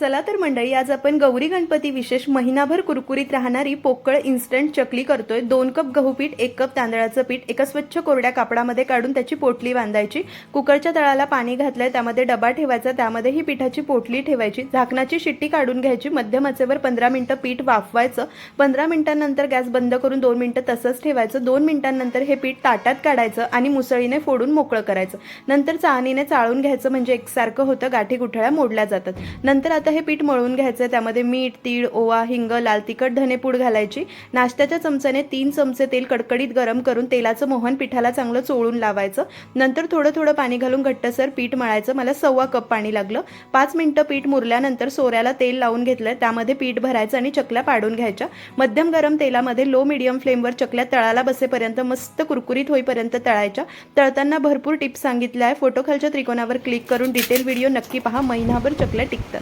चला तर मंडळी, आज आपण गौरी गणपती विशेष महिनाभर कुरकुरीत राहणारी पोकळ इन्स्टंट चकली करतोय। 2 कप गहू पीठ, 1 कप तांदळाचं पीठ एका स्वच्छ कोरड्या कापडामध्ये काढून त्याची पोटली बांधायची। कुकरच्या तळाला पाणी घातलंय, त्यामध्ये डबा ठेवायचा, त्यामध्ये ही पिठाची पोटली ठेवायची। झाकणाची शिट्टी काढून घ्यायची। मध्यम आचेवर 15 मिनिटं पीठ वाफवायचं। 15 मिनिटांनंतर गॅस बंद करून 2 मिनिटं तसंच ठेवायचं। 2 मिनिटांनंतर हे पीठ ताटात काढायचं आणि मुसळीने फोडून मोकळं करायचं। नंतर चाळणीने चाळून घ्यायचं, म्हणजे एकसारखं होतं, गाठी गुठळ्या मोडल्या जातात। नंतर आता हे पीठ मळून घ्यायचं। त्यामध्ये मीठ, तीळ, ओवा, हिंग, लाल तिखट, धनेपूड घालायची। नाश्त्याच्या चमच्याने 3 चमचे तेल कडकडीत गरम करून तेलाचं मोहन पिठाला चांगलं चोळून लावायचं। नंतर थोडं थोडं पाणी घालून घट्टसर पीठ मळायचं। मला 1.25 कप पाणी लागलं। 5 मिनिटं पीठ मुरल्यानंतर सोऱ्याला तेल लावून घेतलं, त्यामध्ये पीठ भरायचं आणि चकल्या पाडून घ्यायच्या। मध्यम गरम तेलामध्ये लो मीडियम फ्लेमवर चकल्या तळाला बसेपर्यंत मस्त कुरकुरीत होईपर्यंत तळायच्या। तळताना भरपूर टिप्स सांगितल्या आहे, फोटो खालच्या त्रिकोणावर क्लिक करून डिटेल व्हिडिओ नक्की पहा। महिनाभर चकल्या टिकतात।